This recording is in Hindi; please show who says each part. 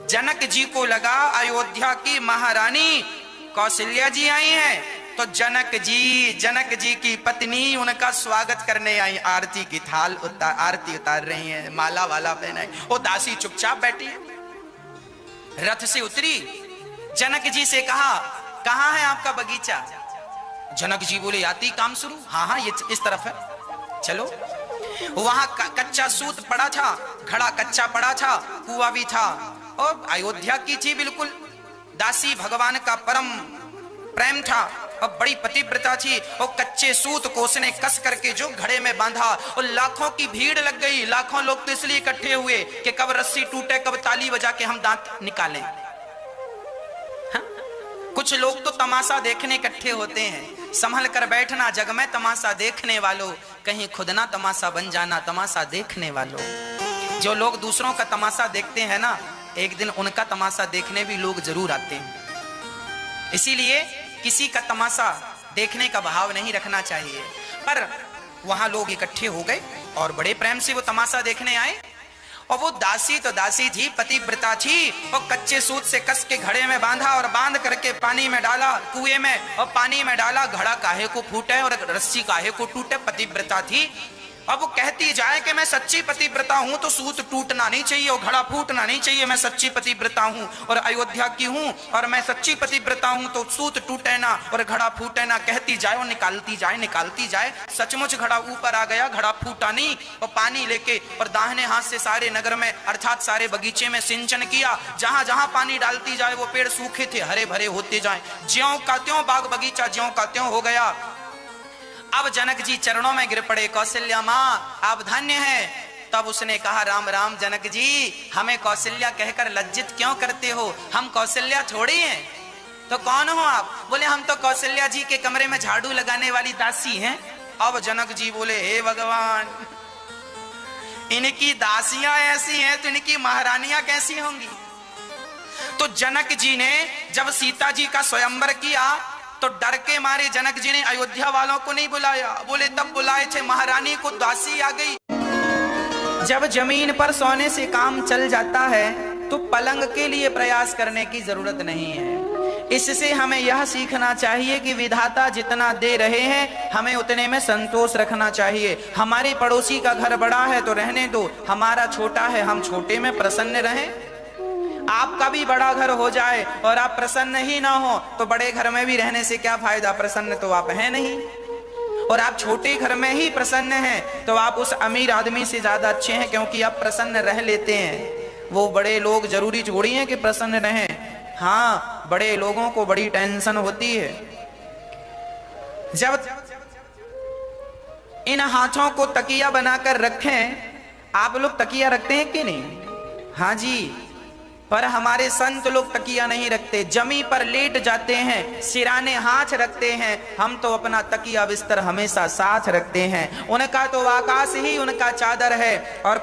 Speaker 1: जनक जी को लगा अयोध्या की महारानी कौशल्या जी आई हैं, तो जनक जी की पत्नी उनका स्वागत करने आई, आरती की थाल आरती उतार रही हैं, माला वाला पहनाई। वो दासी चुपचाप बैठी है। रथ से उतरी, जनक जी से कहा कहां है आपका बगीचा? जनक जी बोले आती काम शुरू। हाँ हाँ, ये इस तरफ है, चलो। वहां कच्चा सूत पड़ा था, घड़ा कच्चा पड़ा था, कुआं भी था, और अयोध्या की थी बिल्कुल। दासी भगवान का परम प्रेम था और बड़ी पतिव्रता थी। और कच्चे सूत को उसने कस करके जो घड़े में बांधा, और लाखों की भीड़ लग गई। लाखों लोग तो इसलिए इकट्ठे हुए कि कब रस्सी टूटे, कब ताली बजा के हम दांत निकालें। हाँ? कुछ लोग तो तमाशा देखने इकट्ठे होते हैं। संभल कर बैठना जग में तमाशा देखने वालों, कहीं खुद ना तमाशा बन जाना तमाशा देखने वालों। जो लोग दूसरों का तमाशा देखते हैं ना, एक दिन उनका तमाशा देखने भी लोग जरूर आते हैं। इसीलिए किसी का तमाशा देखने का भाव नहीं रखना चाहिए। पर वहां लोग इकट्ठे हो गए और बड़े प्रेम से वो तमाशा देखने आए। और वो दासी तो दासी थी, पतिव्रता थी, और कच्चे सूत से कस के घड़े में बांधा और बांध करके पानी में डाला, कुएं में, और पानी में डाला। घड़ा काहे को फूटे और रस्सी काहे को टूटे, पतिव्रता थी। अब वो कहती जाए कि मैं सच्ची पतिव्रता हूं तो सूत टूटना नहीं चाहिए और घड़ा फूटना नहीं चाहिए, मैं सच्ची पतिव्रता हूं और अयोध्या की हूं, और मैं सच्ची पतिव्रता हूं तो सूत टूटे ना और घड़ा फूटे ना, कहती जाए और निकालती जाए। सचमुच घड़ा ऊपर आ गया, घड़ा फूटा नहीं। और पानी लेके और दाहिने हाथ से सारे नगर में अर्थात सारे बगीचे में सिंचन किया। जहां जहां पानी डालती जाए वो पेड़ सूखे थे, हरे भरे होते जाए। ज्यों का त्यों बाग बगीचा ज्यों का त्यों हो गया। अब जनक जी चरणों में गिर पड़े, कौशल्या माँ आप धन्य हैं। तब उसने कहा राम राम जनक जी, हमें कौशल्या कहकर लज्जित क्यों करते हो? हम कौशल्या थोड़ी हैं। तो कौन हो आप? बोले हम तो कौशल्या जी के कमरे में झाड़ू लगाने वाली दासी हैं। अब जनक जी बोले हे भगवान, इनकी दासियां ऐसी हैं तो इनकी महारानियां कैसी होंगी? तो जनक जी ने जब सीता जी का स्वयंवर किया तो डर के मारे जनक जी ने अयोध्या वालों को नहीं बुलाया। बोले तब बुलाए थे महारानी को, दासी आ गई। जब जमीन पर सोने से काम चल जाता है तो पलंग के लिए प्रयास करने की जरूरत नहीं है। इससे हमें यह सीखना चाहिए कि विधाता जितना दे रहे हैं हमें उतने में संतोष रखना चाहिए। हमारे पड़ोसी का घर बड़ा है तो रहने दो, हमारा छोटा है हम छोटे में प्रसन्न रहें। आपका भी बड़ा घर हो जाए और आप प्रसन्न ही ना हो तो बड़े घर में भी रहने से क्या फायदा, प्रसन्न तो आप हैं नहीं। और आप छोटे घर में ही प्रसन्न हैं तो आप उस अमीर आदमी से ज्यादा अच्छे हैं, क्योंकि आप प्रसन्न रह लेते हैं। वो बड़े लोग जरूरी थोड़ी हैं कि प्रसन्न रहें। हाँ, बड़े लोगों को बड़ी टेंशन होती है। जब इन हाथों को तकिया बनाकर रखें, आप लोग तकिया रखते हैं कि नहीं? हाँ जी, पर हमारे संत लोग तकिया नहीं रखते, जमी पर लेट जाते हैं, सिराने हाथ रखते हैं। हम तो अपना तकिया बिस्तर हमेशा साथ रखते हैं। उनका तो आकाश ही उनका चादर है और